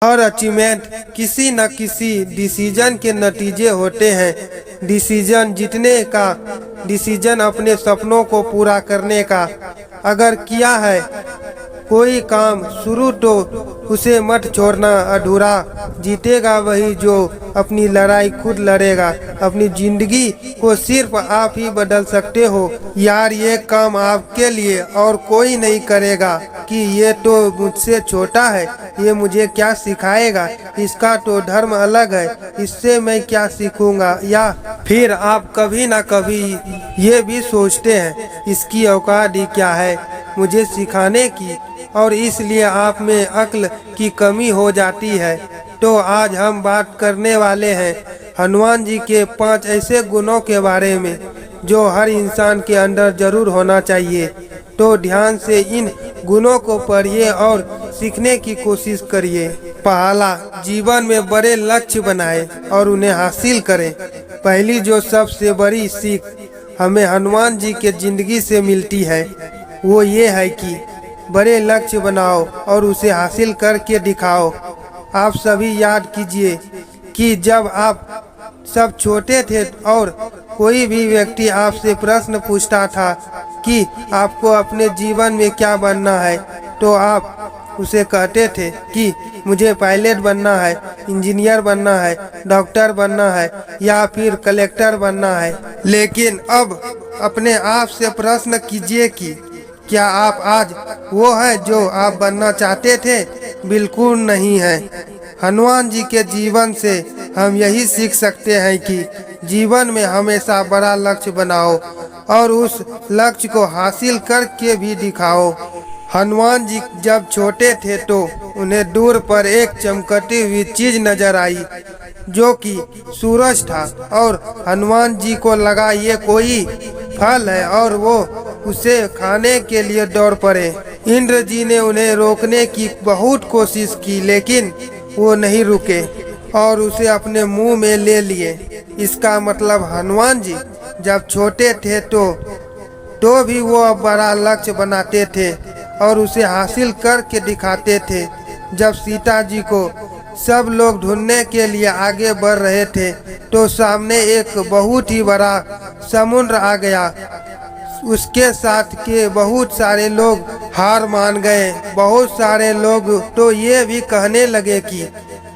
हर achievement किसी न किसी डिसीजन के नतीजे होते हैं। डिसीजन जीतने का, डिसीजन अपने सपनों को पूरा करने का। अगर किया है कोई काम शुरू तो उसे मत छोड़ना अधूरा। जीतेगा वही जो अपनी लड़ाई खुद लड़ेगा। अपनी जिंदगी को सिर्फ आप ही बदल सकते हो यार। ये काम आपके लिए और कोई नहीं करेगा कि ये तो मुझसे छोटा है, ये मुझे क्या सिखाएगा, इसका तो धर्म अलग है, इससे मैं क्या सीखूंगा। या फिर आप कभी ना कभी ये भी सोचते हैं इसकी औकात ही क्या है मुझे सिखाने की, और इसलिए आप में अक्ल की कमी हो जाती है। तो आज हम बात करने वाले हैं हनुमान जी के 5 ऐसे गुणों के बारे में जो हर इंसान के अंदर जरूर होना चाहिए। तो ध्यान से इन गुणों को पढ़िए और सीखने की कोशिश करिए। पहला, जीवन में बड़े लक्ष्य बनाएं और उन्हें हासिल करें। पहली जो सबसे बड़ी सीख हमें हनुमान जी के जिंदगी से मिलती है वो ये है कि बड़े लक्ष्य बनाओ और उसे हासिल करके दिखाओ। आप सभी याद कीजिए कि जब आप सब छोटे थे और कोई भी व्यक्ति आपसे प्रश्न पूछता था कि आपको अपने जीवन में क्या बनना है, तो आप उसे कहते थे कि मुझे पायलट बनना है, इंजीनियर बनना है, डॉक्टर बनना है या फिर कलेक्टर बनना है। लेकिन अब अपने आप से प्रश्न कीजिए कि क्या आप आज वो है जो आप बनना चाहते थे? बिल्कुल नहीं है। हनुमान जी के जीवन से हम यही सीख सकते हैं कि जीवन में हमेशा बड़ा लक्ष्य बनाओ और उस लक्ष्य को हासिल करके भी दिखाओ। हनुमान जी जब छोटे थे तो उन्हें दूर पर एक चमकती हुई चीज नजर आई जो कि सूरज था, और हनुमान जी को लगा ये कोई फल है और वो उसे खाने के लिए दौड़ पड़े। इंद्र जी ने उन्हें रोकने की बहुत कोशिश की लेकिन वो नहीं रुके और उसे अपने मुंह में ले लिए। इसका मतलब हनुमान जी जब छोटे थे तो भी वो बड़ा लक्ष्य बनाते थे और उसे हासिल करके दिखाते थे। जब सीता जी को सब लोग ढूंढने के लिए आगे बढ़ रहे थे तो सामने एक बहुत ही बड़ा समुद्र आ गया। उसके साथ के बहुत सारे लोग हार मान गए। बहुत सारे लोग तो ये भी कहने लगे कि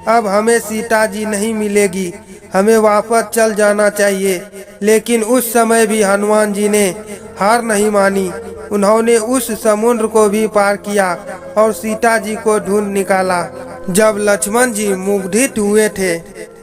अब हमें सीता जी नहीं मिलेगी, हमें वापस चल जाना चाहिए। लेकिन उस समय भी हनुमान जी ने हार नहीं मानी। उन्होंने उस समुद्र को भी पार किया और सीता जी को ढूंढ निकाला। जब लक्ष्मण जी मुग्धित हुए थे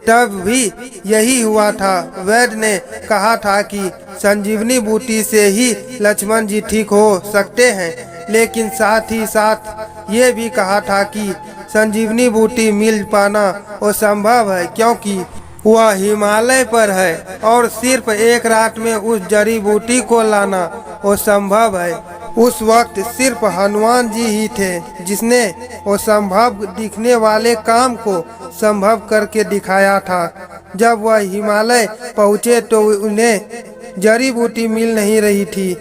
तब भी यही हुआ था। वैद्य ने कहा था कि संजीवनी बूटी से ही लक्ष्मण जी ठीक हो सकते हैं, लेकिन साथ ही साथ ये भी कहा था कि संजीवनी बूटी मिल पाना असंभव है क्योंकि वह हिमालय पर है और सिर्फ एक रात में उस जड़ी बूटी को लाना असंभव है। उस वक्त सिर्फ हनुमान जी ही थे जिसने असंभव दिखने वाले काम को संभव करके दिखाया था। जब वह हिमालय पहुँचे तो उन्हें जड़ी बूटी मिल नहीं रही थी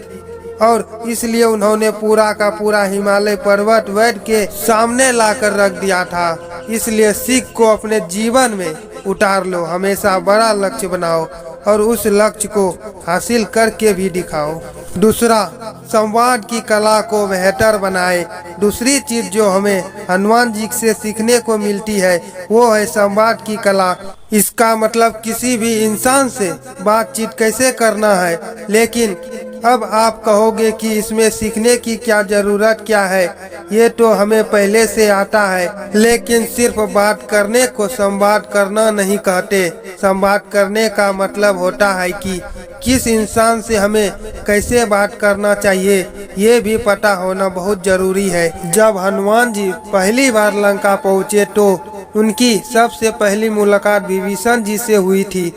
और इसलिए उन्होंने पूरा का पूरा हिमालय पर्वत वैद्य के सामने लाकर रख दिया था। इसलिए सीख को अपने जीवन में उतार लो। हमेशा बड़ा लक्ष्य बनाओ और उस लक्ष्य को हासिल करके भी दिखाओ। दूसरा, संवाद की कला को बेहतर बनाए। दूसरी चीज जो हमें हनुमान जी से सीखने को मिलती है वो है संवाद की कला। इसका मतलब किसी भी इंसान से बातचीत कैसे करना है। लेकिन अब आप कहोगे कि इसमें सीखने की क्या जरूरत क्या है, ये तो हमें पहले से आता है। लेकिन सिर्फ बात करने को संवाद करना नहीं कहते। संवाद करने का मतलब होता है कि किस इंसान से हमें कैसे बात करना चाहिए ये भी पता होना बहुत जरूरी है। जब हनुमान जी पहली बार लंका पहुँचे तो उनकी सबसे पहली मुलाकात विभीषण जी से हुई थी।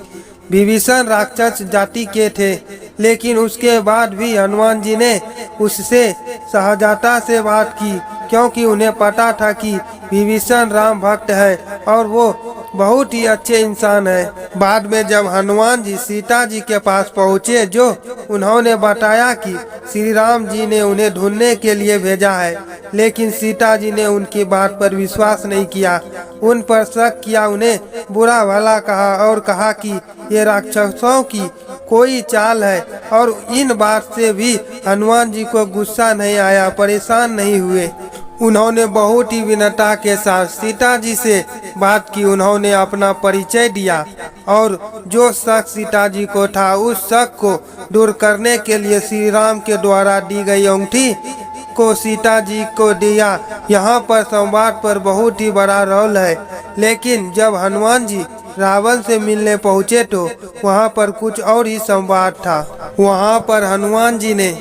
विभीषण राक्षस जाति के थे, लेकिन उसके बाद भी हनुमान जी ने उससे सहजता से बात की क्योंकि उन्हें पता था कि विभीषण राम भक्त है और वो बहुत ही अच्छे इंसान है। बाद में जब हनुमान जी सीता जी के पास पहुँचे जो उन्होंने बताया कि श्री राम जी ने उन्हें ढूंढने के लिए भेजा है, लेकिन सीता जी ने उनकी बात पर विश्वास नहीं किया, उन पर शक किया, उन्हें बुरा भला कहा और कहा कि ये राक्षसों की कोई चाल है। और इन बात से भी हनुमान जी को गुस्सा नहीं आया, परेशान नहीं हुए। उन्होंने बहुत ही विनम्रता के साथ सीता जी से बात की। उन्होंने अपना परिचय दिया और जो शक सीता जी को था उस शक को दूर करने के लिए श्री राम के द्वारा दी गई अंगूठी को सीता जी को दिया। यहाँ पर संवाद पर बहुत ही बड़ा रोल है। लेकिन जब हनुमान जी रावण से मिलने पहुँचे तो वहाँ पर कुछ और ही संवाद था। वहाँ पर हनुमान जी ने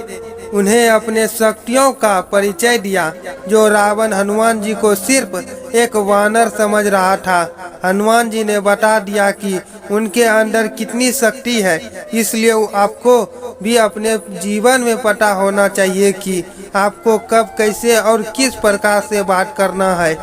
उन्हें अपने शक्तियों का परिचय दिया। जो रावण हनुमान जी को सिर्फ एक वानर समझ रहा था, हनुमान जी ने बता दिया कि उनके अंदर कितनी शक्ति है। इसलिए आपको भी अपने जीवन में पता होना चाहिए कि आपको कब, कैसे और किस प्रकार से बात करना है।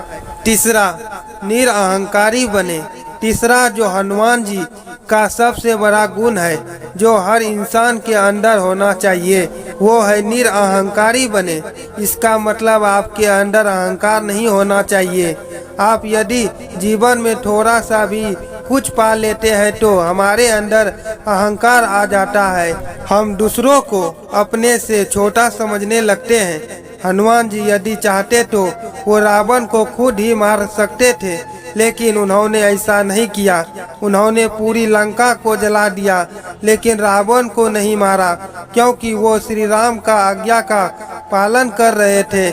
तीसरा, निरअहंकारी बने। तीसरा जो हनुमान जी का सबसे बड़ा गुण है जो हर इंसान के अंदर होना चाहिए, वो है निरअहंकारी बने। इसका मतलब आपके अंदर अहंकार नहीं होना चाहिए। आप यदि जीवन में थोड़ा सा भी कुछ पा लेते हैं तो हमारे अंदर अहंकार आ जाता है। हम दूसरों को अपने से छोटा समझने लगते हैं। हनुमान जी यदि चाहते तो वो रावण को खुद ही मार सकते थे, लेकिन उन्होंने ऐसा नहीं किया। उन्होंने पूरी लंका को जला दिया, लेकिन रावण को नहीं मारा, क्योंकि वो श्री राम का आज्ञा का पालन कर रहे थे।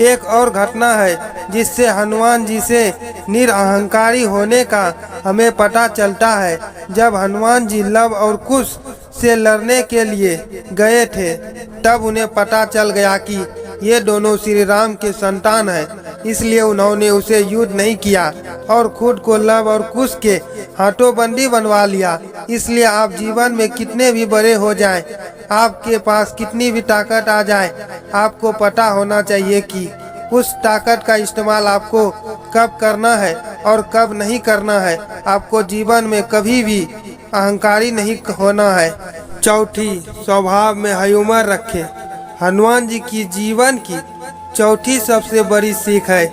एक और घटना है जिससे हनुमान जी से निरअहंकारी होने का हमें पता चलता है। जब हनुमान जी लव और कुश से लड़ने के लिए गए थे, तब उन्हें पता चल गया कि ये दोनों श्री राम के संतान हैं। इसलिए उन्होंने उसे युद्ध नहीं किया और खुद को लव और कुश के हाथों बंदी बनवा लिया। इसलिए आप जीवन में कितने भी बड़े हो जाएं, आपके पास कितनी भी ताकत आ जाए, आपको पता होना चाहिए कि उस ताकत का इस्तेमाल आपको कब करना है और कब नहीं करना है। आपको जीवन में कभी भी अहंकारी नहीं होना है। चौथी, स्वभाव में ह्यूमर रखें। हनुमान जी की जीवन की चौथी सबसे बड़ी सीख है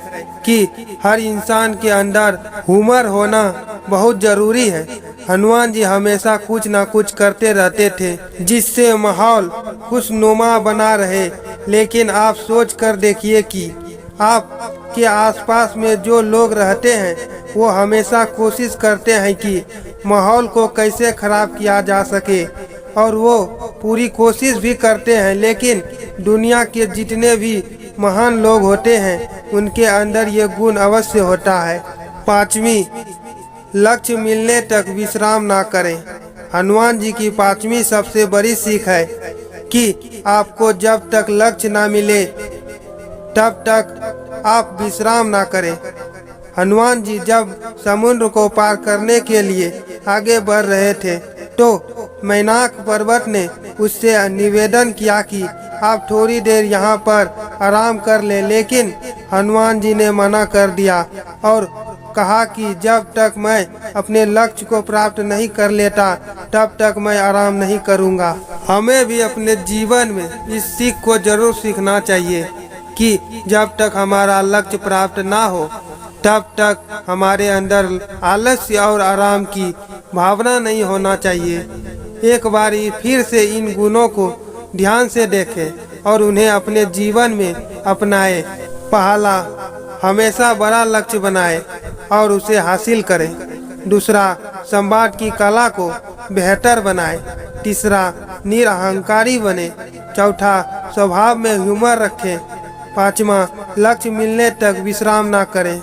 कि हर इंसान के अंदर ह्यूमर होना बहुत जरूरी है। हनुमान जी हमेशा कुछ ना कुछ करते रहते थे जिससे माहौल खुशनुमा बना रहे। लेकिन आप सोच कर देखिए कि आपके आसपास में जो लोग रहते हैं वो हमेशा कोशिश करते हैं कि माहौल को कैसे खराब किया जा सके, और वो पूरी कोशिश भी करते हैं। लेकिन दुनिया के जितने भी महान लोग होते हैं उनके अंदर ये गुण अवश्य होता है। पांचवी, लक्ष्य मिलने तक विश्राम ना करें। हनुमान जी की पांचवी सबसे बड़ी सीख है कि आपको जब तक लक्ष्य ना मिले तब तक आप विश्राम ना करें। हनुमान जी जब समुद्र को पार करने के लिए आगे बढ़ रहे थे तो मैनाक पर्वत ने उससे निवेदन किया कि आप थोड़ी देर यहाँ पर आराम कर ले। लेकिन हनुमान जी ने मना कर दिया और कहा कि जब तक मैं अपने लक्ष्य को प्राप्त नहीं कर लेता तब तक मैं आराम नहीं करूँगा। हमें भी अपने जीवन में इस सीख को जरूर सीखना चाहिए कि जब तक हमारा लक्ष्य प्राप्त ना हो तब तक हमारे अंदर आलस्य और आराम की भावना नहीं होना चाहिए। एक बार फिर से इन गुणों को ध्यान से देखें और उन्हें अपने जीवन में अपनाएं। पहला, हमेशा बड़ा लक्ष्य बनाएं और उसे हासिल करें। दूसरा, संवाद की कला को बेहतर बनाएं। तीसरा, निरअहंकारी बने। चौथा, स्वभाव में ह्यूमर रखें। पांचवा, लक्ष्य मिलने तक विश्राम ना करें।